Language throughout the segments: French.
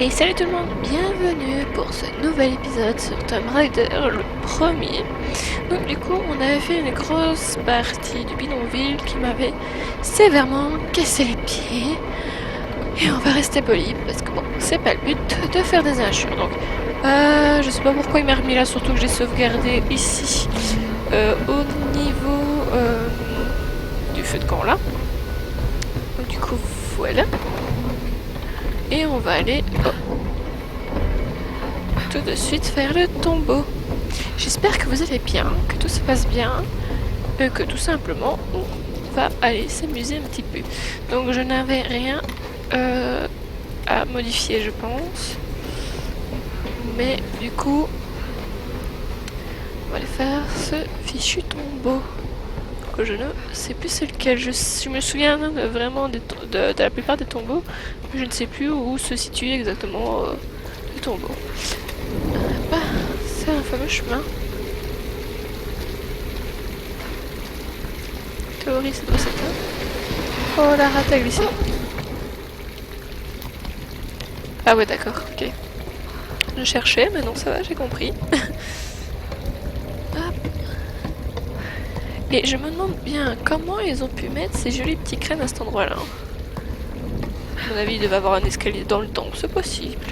Et salut tout le monde, bienvenue pour ce nouvel épisode sur Tomb Raider, le premier. Donc du coup, on avait fait une grosse partie du bidonville qui m'avait sévèrement cassé les pieds. Et on va rester poli, parce que bon, c'est pas le but de faire des injures. Donc, je sais pas pourquoi il m'a remis là, surtout que j'ai sauvegardé ici, au niveau du feu de camp là. Donc du coup, voilà. Et on va aller tout de suite faire le tombeau. J'espère que vous allez bien, que tout se passe bien, que tout simplement on va aller s'amuser un petit peu. Donc je n'avais rien à modifier, je pense. Mais du coup, on va aller faire ce fichu tombeau. Que je ne sais plus c'est lequel. Je me souviens vraiment de la plupart des tombeaux, mais je ne sais plus où se situe exactement le tombeau. C'est un fameux chemin. Théorie, c'est pas ça. Oh, la rate a glissé. Ah ouais, d'accord, ok. Je cherchais, mais non, ça va, j'ai compris. Hop. Et je me demande bien comment ils ont pu mettre ces jolis petits crânes à cet endroit-là. À mon avis, il devait avoir un escalier dans le temple, c'est possible.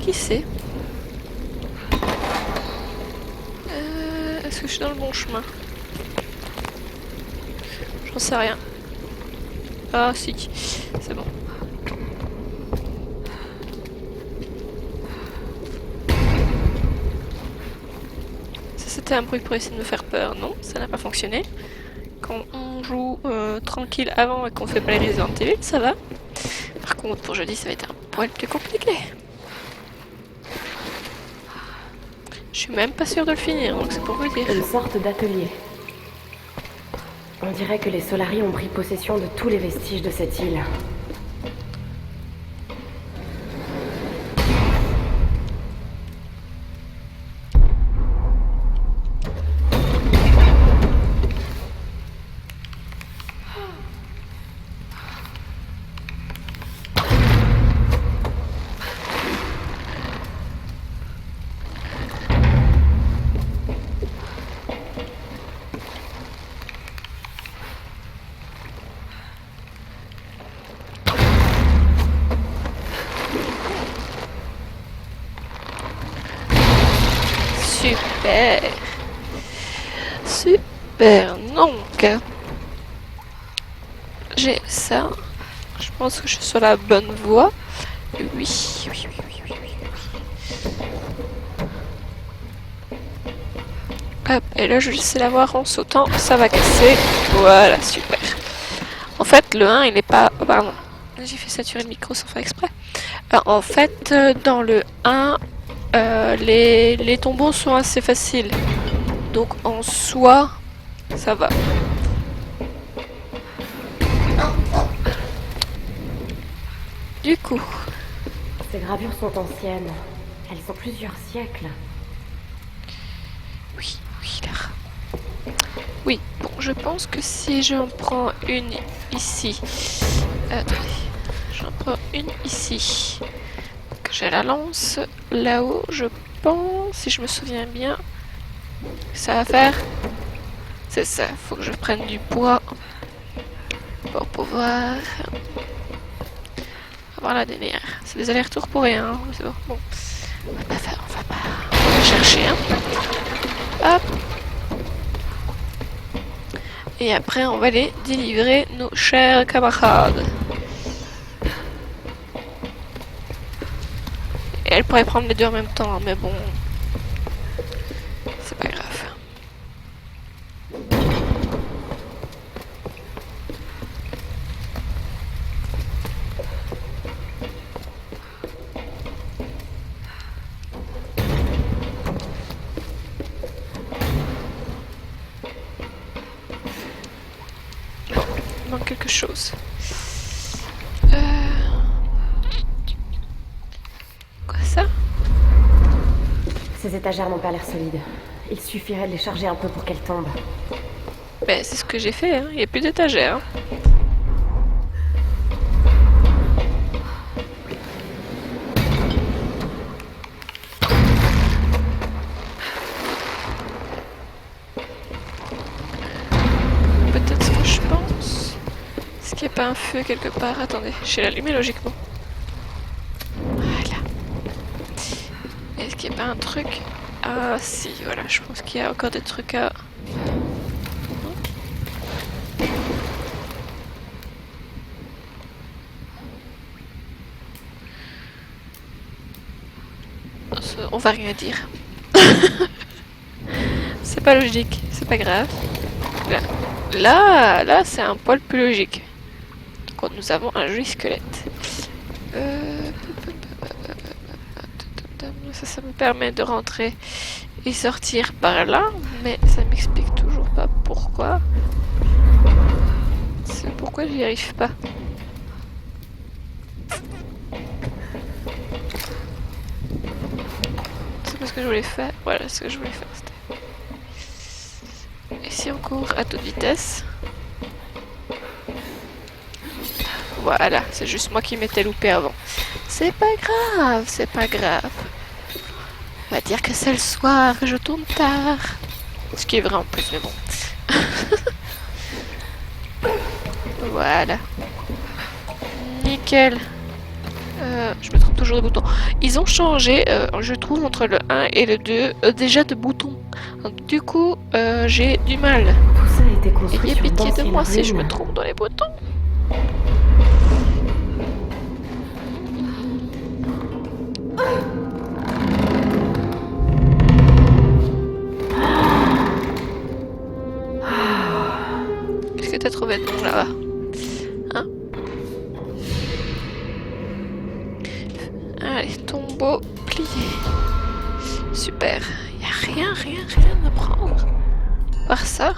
Qui sait? Est-ce que je suis dans le bon chemin? J'en sais rien. Ah si, c'est bon. Ça c'était un bruit pour essayer de me faire peur. Non, ça n'a pas fonctionné. Quand on joue tranquille avant et qu'on fait pas les Resident Evil, ça va. Par contre, pour jeudi, ça va être un poil plus compliqué. Je suis même pas sûre de le finir, donc c'est pour vous dire. Une sorte d'atelier. On dirait que les Solari ont pris possession de tous les vestiges de cette île. Super. Super. Donc, j'ai ça. Je pense que je suis sur la bonne voie. Oui. Hop, et là je vais essayer d'avoir en sautant, ça va casser. Voilà, super. En fait, le 1, il n'est pas... Oh, pardon, j'ai fait saturer le micro sans faire exprès. En fait, dans le 1, les tombeaux sont assez faciles. Donc en soi, ça va. Du coup... Ces gravures sont anciennes. Elles ont plusieurs siècles. Oui, là. Oui, bon, je pense que si j'en prends une ici... Attendez, j'en prends une ici. Que j'ai la lance là-haut, je pense, si je me souviens bien, ça va faire... C'est ça, faut que je prenne du poids pour pouvoir avoir la dernière. C'est des allers-retours pour rien, hein, c'est bon. Bon, on va pas chercher, hein. Hop. Et après, on va aller délivrer nos chers camarades. Et elle pourrait prendre les deux en même temps, mais bon, c'est pas grave. Bon, il manque quelque chose. Quoi ça? Ces étagères n'ont pas l'air solides. Il suffirait de les charger un peu pour qu'elles tombent. Ben, c'est ce que j'ai fait, hein. Il n'y a plus d'étagère. qu'il n'y ait pas un feu quelque part. Attendez, je vais l'allumer logiquement. Voilà. Est-ce qu'il n'y a pas un truc? Ah si, voilà, je pense qu'il y a encore des trucs à... On va rien dire. C'est pas logique, c'est pas grave. Là, c'est un poil plus logique. Donc nous avons un joli squelette. Ça me permet de rentrer et sortir par là, mais ça m'explique toujours pas pourquoi. C'est pourquoi j'y arrive pas. C'est pas ce que je voulais faire. Voilà ce que je voulais faire. Ici on court à toute vitesse. Voilà, c'est juste moi qui m'étais loupé avant. C'est pas grave, c'est pas grave. On va dire que c'est le soir, que je tourne tard. Ce qui est vrai en plus, mais bon. Voilà. Nickel. Je me trompe toujours de bouton. Ils ont changé, je trouve, entre le 1 et le 2, déjà de boutons. Donc, du coup, j'ai du mal. Tout ça a été construit Ayez sur pitié de d'anciennes moi si je me ruines. trompe dans les boutons. Qu'est-ce que t'as trouvé de bon là-bas? Hein? Allez, tombeau plié. Super. Y a rien à prendre. Par ça.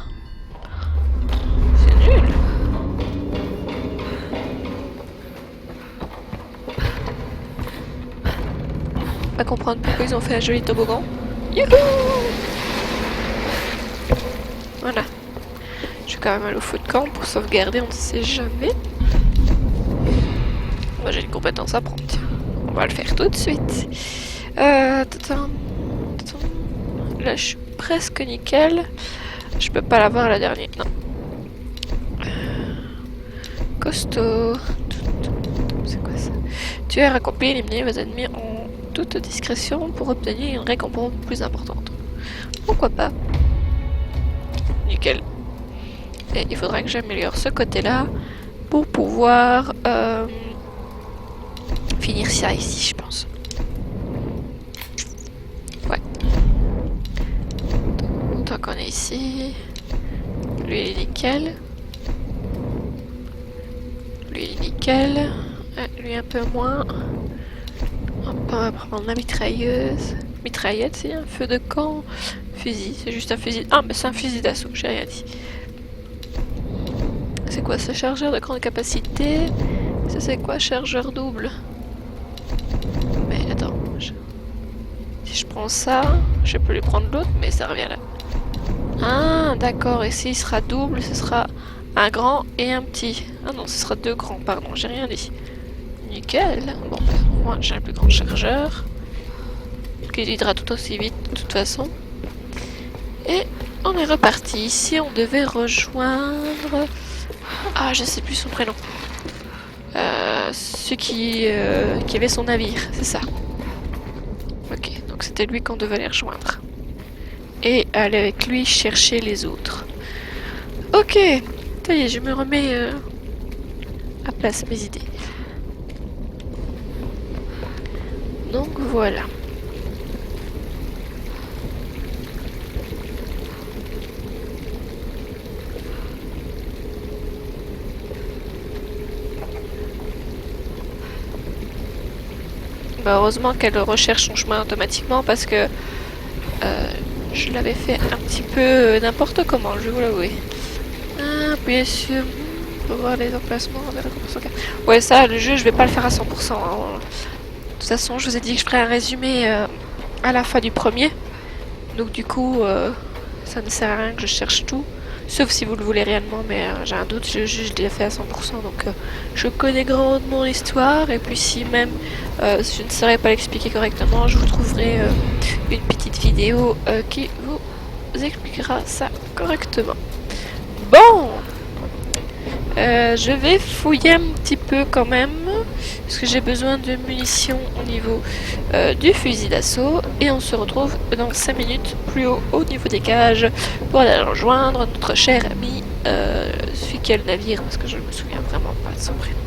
C'est nul. Pas comprendre pourquoi ils ont fait un joli toboggan. Youhou! Voilà. Je vais quand même aller au feu de camp pour sauvegarder, on ne sait jamais. Moi j'ai une compétence à prendre, tiens. On va le faire tout de suite. Attends. Là je suis presque nickel. Je peux pas l'avoir la dernière, non. Costaud. C'est quoi ça? Tu as accompli éliminer vos ennemis en toute discrétion pour obtenir une récompense plus importante. Pourquoi pas? Nickel. Et il faudra que j'améliore ce côté-là pour pouvoir finir ça ici, je pense. Ouais. Tant qu'on est ici. Lui, il est nickel. Lui, il est nickel. Lui, un peu moins. On va prendre la mitrailleuse. Mitraillette, c'est un feu de camp. Fusil, c'est juste un fusil. Ah, mais c'est un fusil d'assaut, j'ai rien dit. C'est quoi ce chargeur de grande capacité? Ça c'est quoi chargeur double? Mais attends, si je prends ça, je peux lui prendre l'autre, mais ça revient là. Ah d'accord, et s'il sera double, ce sera un grand et un petit. Ah non, ce sera deux grands, pardon, j'ai rien dit. Nickel. Bon, moi j'ai un plus grand chargeur qui guidera tout aussi vite de toute façon. Et on est reparti. Ici on devait rejoindre... Ah, je sais plus son prénom. Celui qui avait son navire, c'est ça. Ok, donc c'était lui qu'on devait aller rejoindre. Et aller avec lui chercher les autres. Ok, ça y est, je me remets à place mes idées. Donc voilà. Bah heureusement qu'elle recherche son chemin automatiquement parce que je l'avais fait un petit peu n'importe comment, je vais vous l'avouer. Ah, bien sûr, on peut voir les emplacements de la récompense. Ouais, ça, le jeu, je vais pas le faire à 100%. Hein. De toute façon, je vous ai dit que je ferai un résumé à la fin du premier. Donc du coup, ça ne sert à rien que je cherche tout. Sauf si vous le voulez réellement, mais j'ai un doute, je l'ai fait à 100%, donc je connais grandement l'histoire, et puis si même je ne saurais pas l'expliquer correctement, je vous trouverai une petite vidéo qui vous expliquera ça correctement. Bon, Je vais fouiller un petit peu quand même, parce que j'ai besoin de munitions au niveau du fusil d'assaut. Et on se retrouve dans 5 minutes plus haut au niveau des cages pour aller rejoindre notre cher ami, celui qui a le navire, parce que je me souviens vraiment pas de son prénom.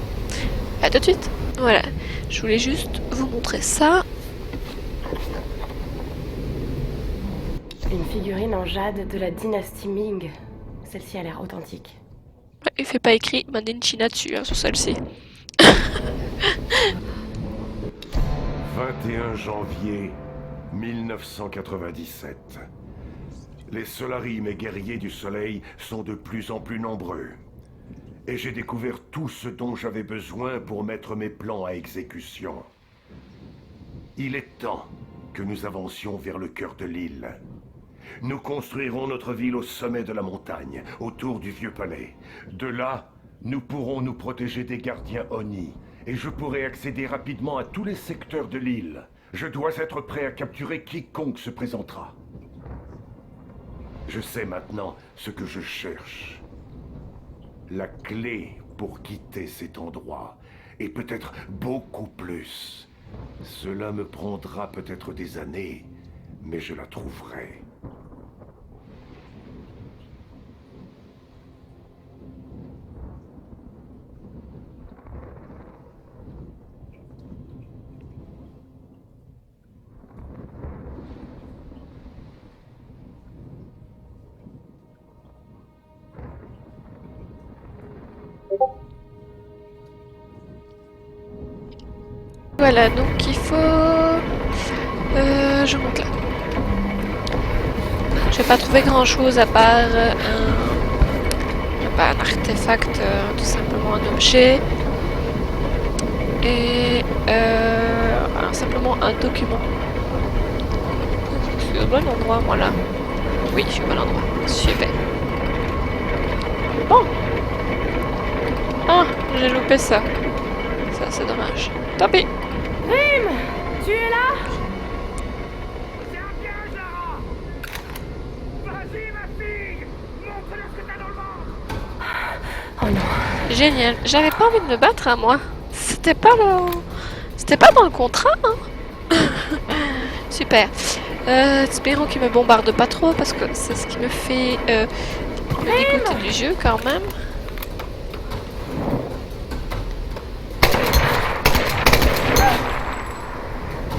A tout de suite. Voilà, je voulais juste vous montrer ça. Une figurine en jade de la dynastie Ming. Celle-ci a l'air authentique. Il fait pas écrit Made in China dessus, hein, sur celle-ci. 21 janvier 1997. Les Solari, mes guerriers du soleil, sont de plus en plus nombreux. Et j'ai découvert tout ce dont j'avais besoin pour mettre mes plans à exécution. Il est temps que nous avancions vers le cœur de l'île. Nous construirons notre ville au sommet de la montagne, autour du vieux palais. De là, nous pourrons nous protéger des gardiens Oni, et je pourrai accéder rapidement à tous les secteurs de l'île. Je dois être prêt à capturer quiconque se présentera. Je sais maintenant ce que je cherche. La clé pour quitter cet endroit, et peut-être beaucoup plus. Cela me prendra peut-être des années, mais je la trouverai. Voilà, donc il faut... je monte là. Je vais pas trouver grand chose à part un artefact, tout simplement un objet. Et simplement un document. Je suis au bon endroit, moi là. Oui, je suis au bon endroit. Super. Bon. Ah, j'ai loupé ça. Ça, c'est dommage. Tant pis. Rim, tu es là? Tiens bien, Zara! Vas-y, ma fille! Montre-leur ce que t'as dans le ventre! Oh non. Génial. J'avais pas envie de me battre à moi. C'était pas dans le contrat, hein. Super. Espérons qu'il me bombarde pas trop parce que c'est ce qui me fait me dégoûter du jeu quand même.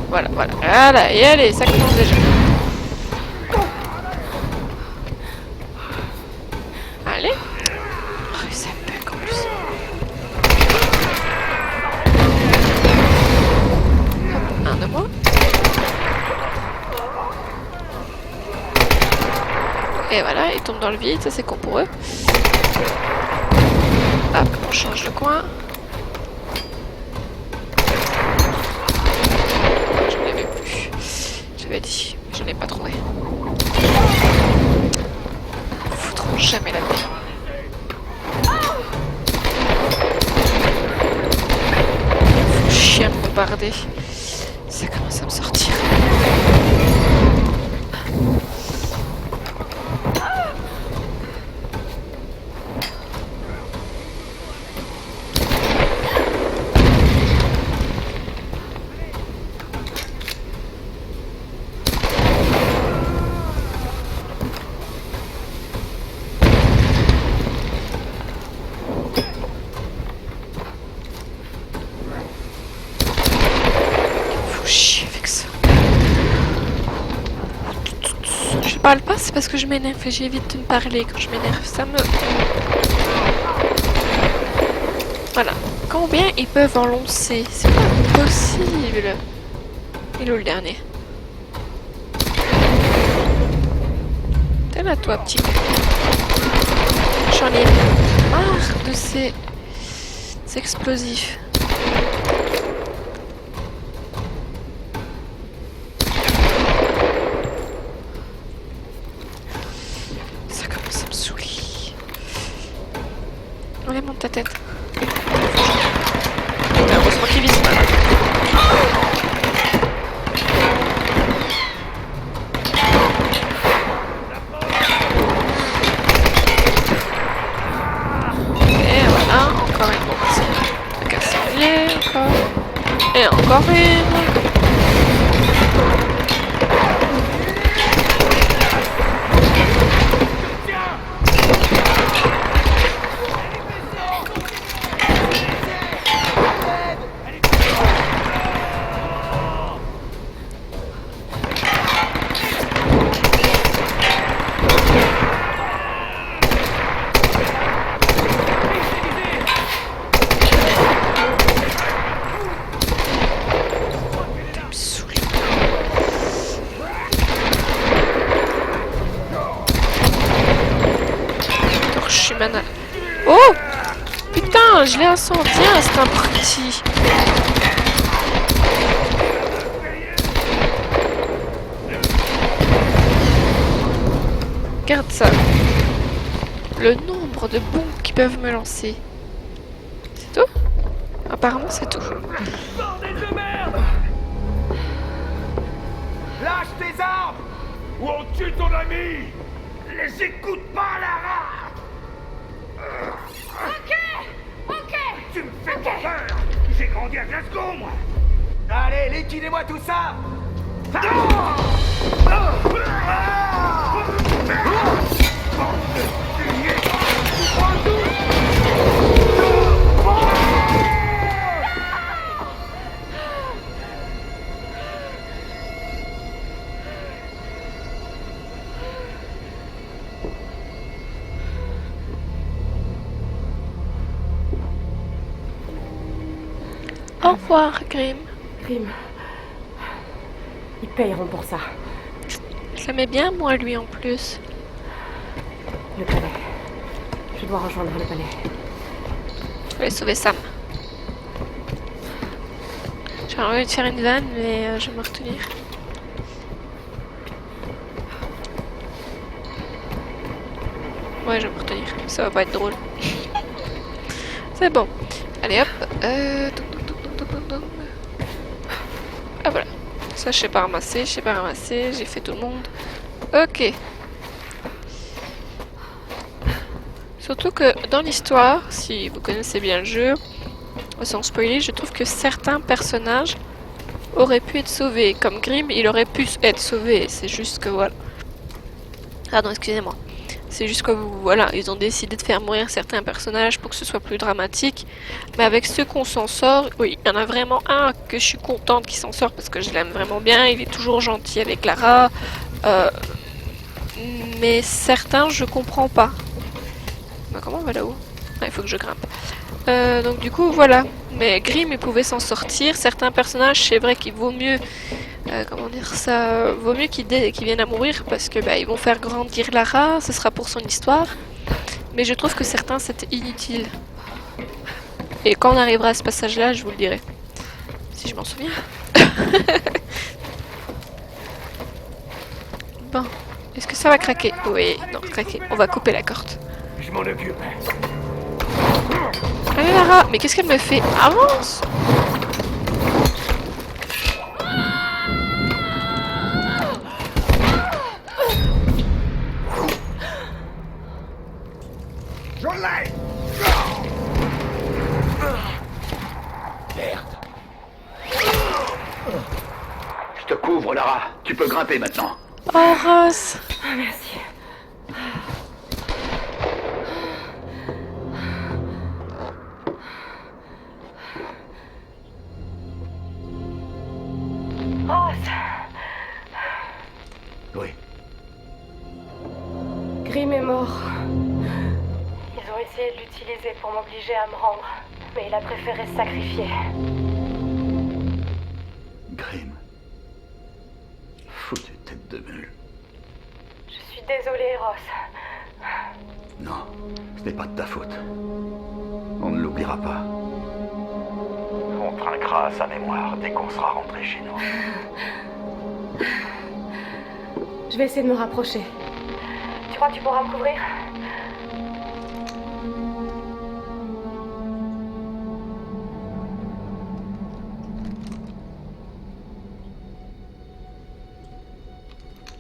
Voilà, voilà. Voilà, et allez, ça commence déjà. Allez. Oh, ça bug en plus. Hop, un de moi. Et voilà, ils tombent dans le vide, ça c'est con pour eux. Hop, on change de coin. Je ne l'avais plus. J'avais dit, je ne l'ai pas trouvé. Ils foutront jamais la paix. Faut chien me bombarder. Ça commence à me sortir. Je parle pas, c'est parce que je m'énerve et j'évite de me parler quand je m'énerve. Ça me... Voilà. Combien ils peuvent en lancer? C'est pas possible. Il est où le dernier? T'es là toi, petit. J'en ai marre de ces explosifs. Allez, monte ta tête. Heureusement qu'il vise pas là. Et voilà. encore une. Oh! Putain, je l'ai incendié, c'est un petit. Regarde ça. Le nombre de bombes qu'ils peuvent me lancer. C'est tout? Apparemment, c'est tout. Bordel de merde! Lâche tes armes! Ou on tue ton ami! Les écoute pas, Lara! Ok. Tu me fais pas peur! J'ai grandi à Glasgow, moi! Allez, liquidez-moi tout ça! Au revoir, Grim. Grim. Ils payeront pour ça. Je l'aimais bien, moi, lui, en plus. Le palais. Je dois rejoindre le palais. Je vais sauver Sam. J'ai envie de faire une vanne, mais je vais me retenir. Ouais, je vais me retenir. Ça va pas être drôle. C'est bon. Allez, hop. Ah, voilà. Ça, je sais pas ramasser, j'ai fait tout le monde. Ok. Surtout que dans l'histoire, si vous connaissez bien le jeu, sans spoiler, je trouve que certains personnages auraient pu être sauvés. Comme Grim, il aurait pu être sauvé. C'est juste que voilà. Pardon, excusez-moi. C'est juste que voilà, ils ont décidé de faire mourir certains personnages pour que ce soit plus dramatique. Mais avec ceux qu'on s'en sort, oui, il y en a vraiment un que je suis contente qu'il s'en sort parce que je l'aime vraiment bien. Il est toujours gentil avec Lara. Mais certains, je comprends pas. Bah, comment on va là-haut? Ah, il faut que je grimpe. Donc du coup, voilà. Mais Grim, il pouvait s'en sortir. Certains personnages, c'est vrai qu'il vaut mieux... comment dire ça? Vaut mieux qu'ils viennent à mourir parce que bah, ils vont faire grandir Lara. Ce sera pour son histoire. Mais je trouve que certains, c'était inutile. Et quand on arrivera à ce passage-là, je vous le dirai. Si je m'en souviens. Bon. Est-ce que ça va craquer? Oui, non, craquer. On va couper la corde. Je m'en occupe. Allez Lara, mais qu'est-ce qu'elle me fait? Avance! Je l'ai! Merde. Je te couvre, Lara. Tu peux grimper maintenant. Oh Rose! Ah, merci. Oui. Grim est mort. Ils ont essayé de l'utiliser pour m'obliger à me rendre, mais il a préféré se sacrifier. Grim. Foutue tête de mule. Je suis désolée, Ross. Non, ce n'est pas de ta faute. On ne l'oubliera pas. On trinquera à sa mémoire dès qu'on sera rentré chez nous. Je vais essayer de me rapprocher. Tu crois que tu pourras me couvrir?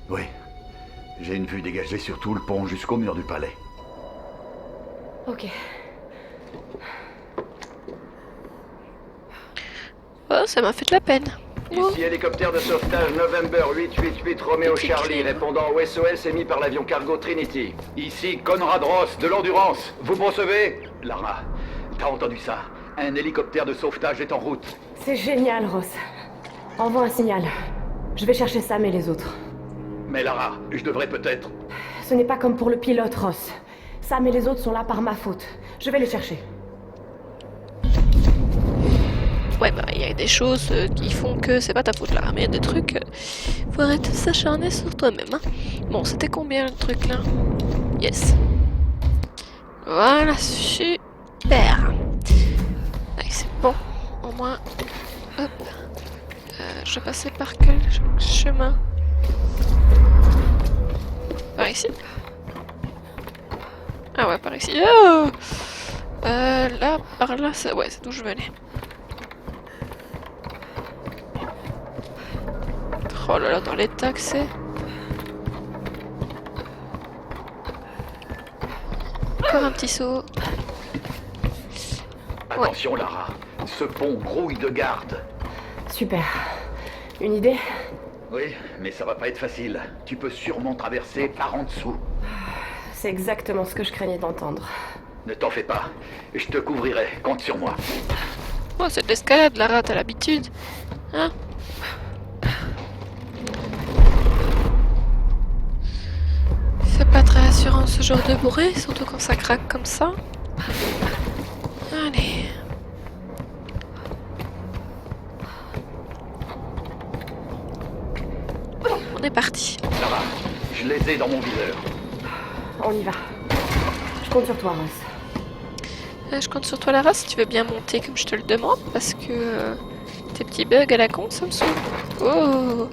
Oui. J'ai une vue dégagée sur tout le pont jusqu'au mur du palais. Ok. Oh, ça m'a fait de la peine. Oh. Ici hélicoptère de sauvetage November 888 Romeo Petit Charlie, crime. répondant au SOS émis par l'avion cargo Trinity. Ici Conrad Ross, de l'Endurance. Vous me recevez? Lara, t'as entendu ça? Un hélicoptère de sauvetage est en route. C'est génial, Ross. Envoie un signal. Je vais chercher Sam et les autres. Mais Lara, je devrais peut-être... Ce n'est pas comme pour le pilote, Ross. Sam et les autres sont là par ma faute. Je vais les chercher. Ouais, bah, il y a des choses qui font que c'est pas ta faute là, mais il y a des trucs. Faut arrêter de s'acharner sur toi-même. Hein. Bon, c'était combien le truc là? Yes. Voilà, super. Allez, c'est bon. Au moins. Hop. Je vais passer par quel chemin? Par ici? Ah ouais, par ici. Oh là, par là, ouais, c'est d'où je veux aller. Oh là là, dans l'état que c'est. Encore un petit saut. Attention Lara, ce pont grouille de garde. Super. Une idée? Oui, mais ça va pas être facile. Tu peux sûrement traverser par en dessous. C'est exactement ce que je craignais d'entendre. Ne t'en fais pas, je te couvrirai, compte sur moi. Oh, c'est de l'escalade, Lara, t'as l'habitude. Hein? C'est pas très rassurant ce genre de bourrée, surtout quand ça craque comme ça. Allez. On est parti. Lara, je les ai dans mon viseur. On y va. Je compte sur toi, Ross. Je compte sur toi, Lara, si tu veux bien monter comme je te le demande, parce que tes petits bugs à la con, ça me saoule. Oh!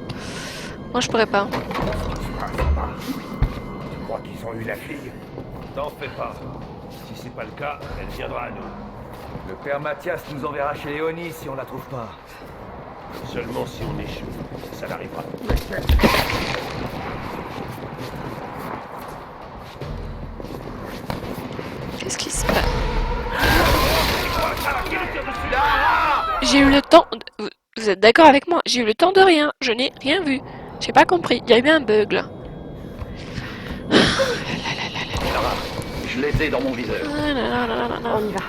Moi, je pourrais pas. Tu crois qu'ils ont eu la fille? T'en fais pas. Si c'est pas le cas, elle viendra à nous. Le père Mathias nous enverra chez Léonie si on la trouve pas. Seulement si on échoue. Ça n'arrivera pas. Qu'est-ce qui se passe? J'ai eu le temps... Vous êtes d'accord avec moi? J'ai eu le temps de rien. Je n'ai rien vu. J'ai pas compris. Il y a eu un bug, là. Lara, je les ai dans mon viseur. Ah là là là là là. On y va.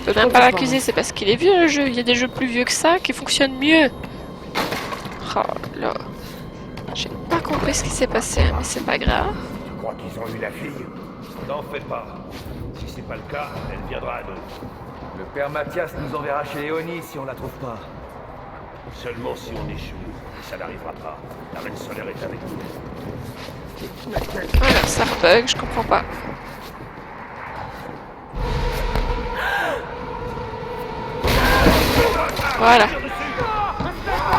Je peux même pas l'accuser, c'est parce qu'il est vieux, le jeu. Il y a des jeux plus vieux que ça qui fonctionnent mieux. Oh là. J'ai pas compris ce qui s'est passé, mais c'est pas grave. Tu crois qu'ils ont eu la fille? T'en fais pas. Si c'est pas le cas, elle viendra à nous. Le père Mathias nous enverra chez Léonie si on la trouve pas. Seulement si on échoue. Et ça n'arrivera pas. La reine solaire est avec nous. Voilà, ça rebug, je comprends pas. Voilà.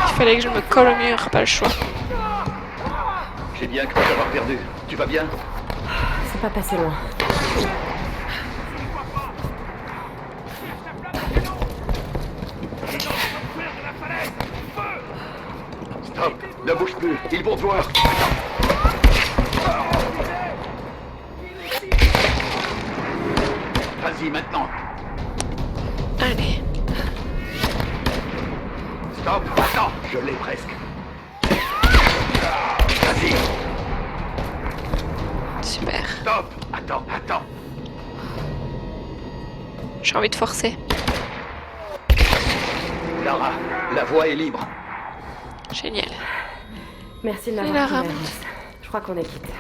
Il fallait que je me colle au mur, pas le choix. J'ai bien cru t'avoir perdu. Tu vas bien? C'est pas passé loin. Stop, ne bouge plus, ils vont te voir. Vas-y maintenant. Allez. Stop, attends, je l'ai presque. Vas-y, Super. stop, attends. J'ai envie de forcer. Lara, la voie est libre. Génial. Merci de Et m'avoir Lara. pris, Ross. Je crois qu'on est quitte.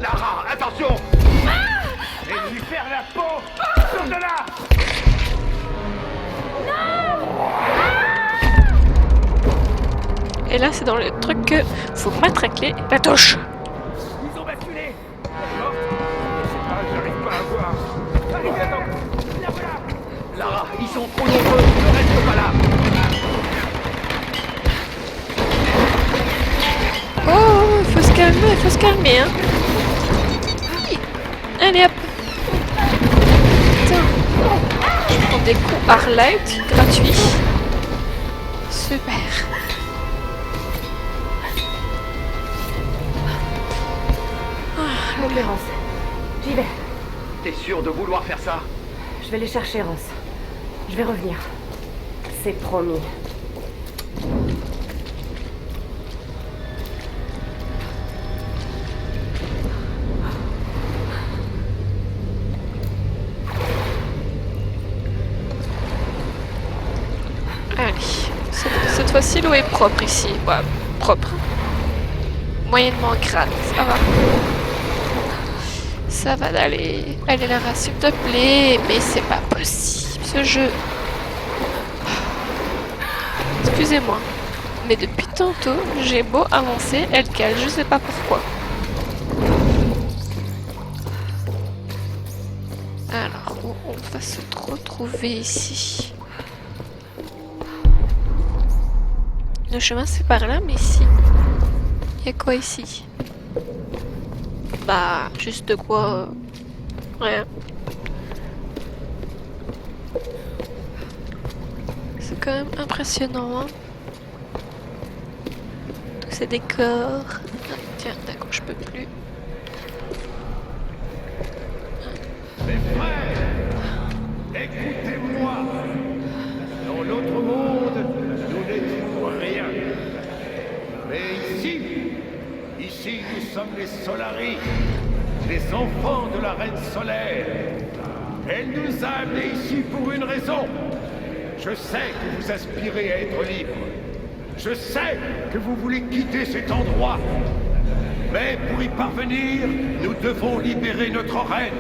Lara, attention! Et lui faire la peau! Sors de là! Et là, c'est dans le truc que faut matraquer la touche. Ils ont basculé! D'accord? Je sais pas, j'arrive pas à voir. Allez, viens donc! Viens, voilà! Lara, ils sont trop nombreux, ne reste pas là! Oh, faut se calmer, hein. Hi. Allez hop. Tiens. Je prends des coups Arlight gratuits. Super. Ok, Ross. J'y vais. T'es sûr de vouloir faire ça? Je vais les chercher, Ross. Je vais revenir. C'est promis. Allez, cette fois-ci l'eau est propre ici. Ouais, propre. Moyennement crade, ça va. Ça va d'aller. Allez Lara, s'il te plaît. Mais c'est pas possible, ce jeu. Excusez-moi. Mais depuis tantôt, j'ai beau avancer, elle cale, je sais pas pourquoi. Alors, où on va se retrouver ici? Le chemin c'est par là, mais ici. Il y a quoi ici? Bah, juste de quoi... rien. C'est quand même impressionnant, hein. Tous ces décors. Ah, tiens, d'accord, je peux plus. Mes frères, écoutez-moi. Dans l'autre monde, nous n'étions rien. Mais ici nous sommes les Solari, les enfants de la Reine Solaire. Elle nous a amenés ici pour une raison. Je sais que vous aspirez à être libre. Je sais que vous voulez quitter cet endroit. Mais pour y parvenir, nous devons libérer notre reine.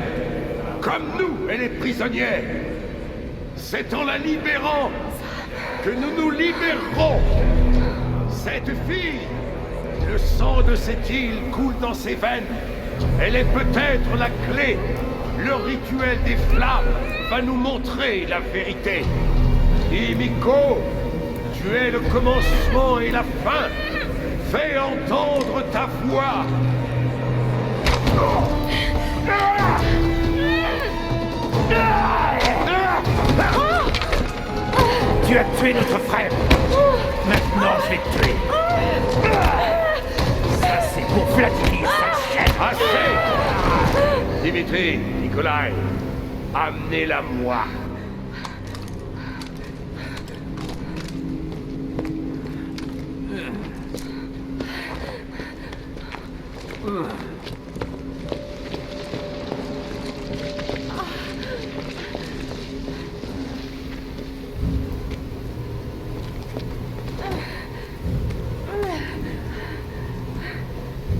Comme nous, elle est prisonnière. C'est en la libérant que nous nous libérerons. Cette fille, le sang de cette île coule dans ses veines. Elle est peut-être la clé. Le rituel des flammes va nous montrer la vérité. Himiko, tu es le commencement et la fin. Fais entendre ta voix. Tu as tué notre frère. Maintenant, je vais te tuer. Ça, c'est pour Vladimir, cette chaîne. Assez! Dimitri, Nikolai, amenez-la moi.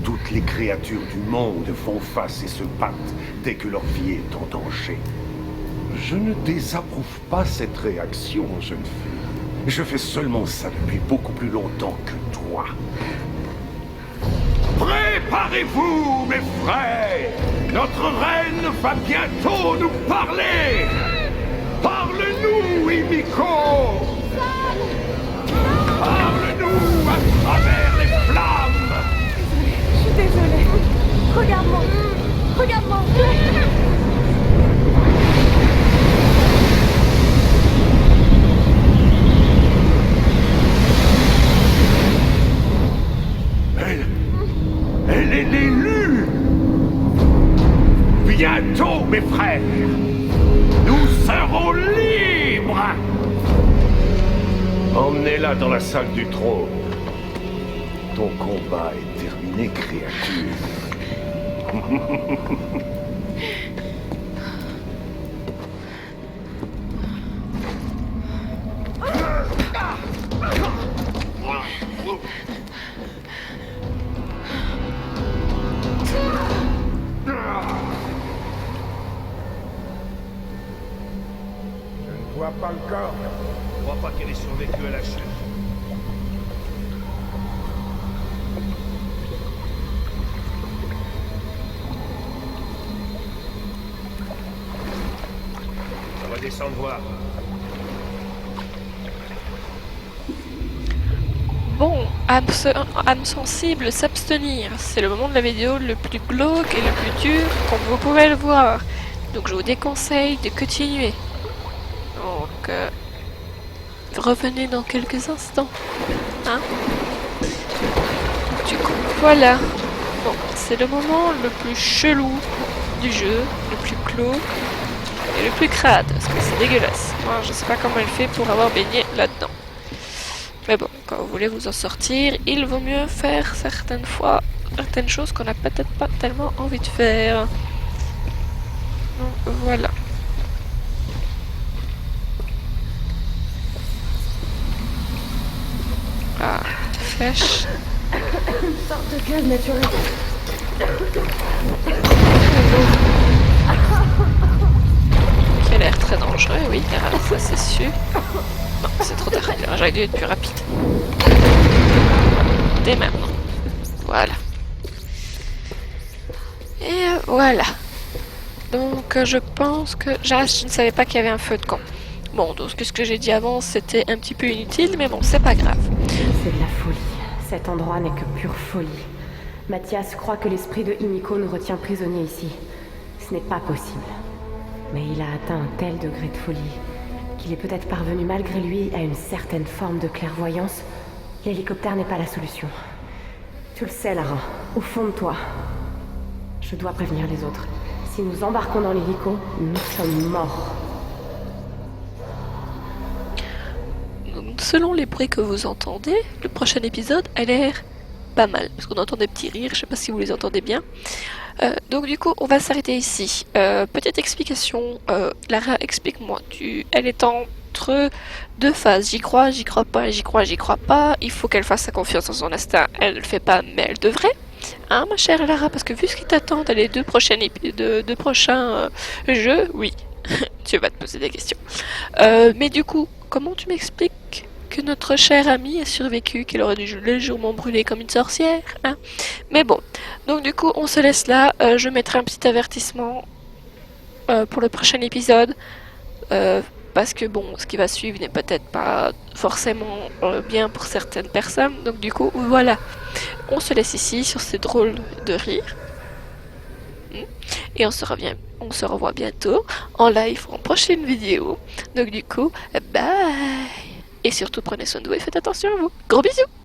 Toutes les créatures du monde font face et se battent dès que leur vie est en danger. Je ne désapprouve pas cette réaction, jeune fille. Je fais seulement ça depuis beaucoup plus longtemps que toi. Préparez-vous, mes frères! Notre reine va bientôt nous parler! Parle-nous, Himiko! Parle-nous à travers les flammes! Je suis désolée. Regarde-moi. Regarde-moi. Elle est l'élue! Bientôt, mes frères, nous serons libres! Emmenez-la dans la salle du trône. Ton combat est terminé, créature. Je ne vois pas le corps. Je crois pas qu'elle ait survécu à la chute. On va descendre voir. Bon, âme sensible, s'abstenir. C'est le moment de la vidéo le plus glauque et le plus dur, comme vous pouvez le voir. Donc je vous déconseille de continuer. Donc, revenez dans quelques instants. Hein? Du coup, voilà. Bon, c'est le moment le plus chelou du jeu, le plus glauque. Et le plus crade, parce que c'est dégueulasse. Moi, je sais pas comment elle fait pour avoir baigné là-dedans. Mais bon, quand vous voulez vous en sortir, il vaut mieux faire certaines fois certaines choses qu'on n'a peut-être pas tellement envie de faire. Donc voilà. Ah, flèche. Une sorte de gaz naturel. Qui a l'air très dangereux, oui, ça c'est sûr. Non, c'est trop tard, j'aurais dû être plus rapide. Dès maintenant. Voilà. Et voilà. Donc je pense que... je ne savais pas qu'il y avait un feu de camp. Bon, donc ce que j'ai dit avant, c'était un petit peu inutile, mais bon, c'est pas grave. C'est de la folie. Cet endroit n'est que pure folie. Mathias croit que l'esprit de Himiko nous retient prisonniers ici. Ce n'est pas possible. Mais il a atteint un tel degré de folie qu'il est peut-être parvenu malgré lui à une certaine forme de clairvoyance. L'hélicoptère n'est pas la solution. Tu le sais, Lara, au fond de toi. Je dois prévenir les autres. Si nous embarquons dans l'hélico, nous sommes morts. Selon les bruits que vous entendez, le prochain épisode a l'air pas mal. Parce qu'on entend des petits rires, je sais pas si vous les entendez bien. Donc du coup, on va s'arrêter ici. Petite explication, Lara, explique-moi. Elle est entre deux phases. J'y crois pas, j'y crois pas. Il faut qu'elle fasse sa confiance en son instinct. Elle ne le fait pas, mais elle devrait. Hein, ma chère Lara, parce que vu ce qui t'attend dans les deux prochains jeux, oui, tu vas te poser des questions. Mais du coup, comment tu m'expliques que notre chère amie a survécu, qu'elle aurait dû légèrement brûler comme une sorcière, hein? Mais bon, donc du coup, on se laisse là. Je mettrai un petit avertissement pour le prochain épisode. Parce que bon, ce qui va suivre n'est peut-être pas forcément bien pour certaines personnes. Donc du coup, voilà. On se laisse ici sur ces drôles de rires. Et on se revoit bientôt en live en prochaine vidéo. Donc du coup, bye. Et surtout prenez soin de vous et faites attention à vous. Gros bisous.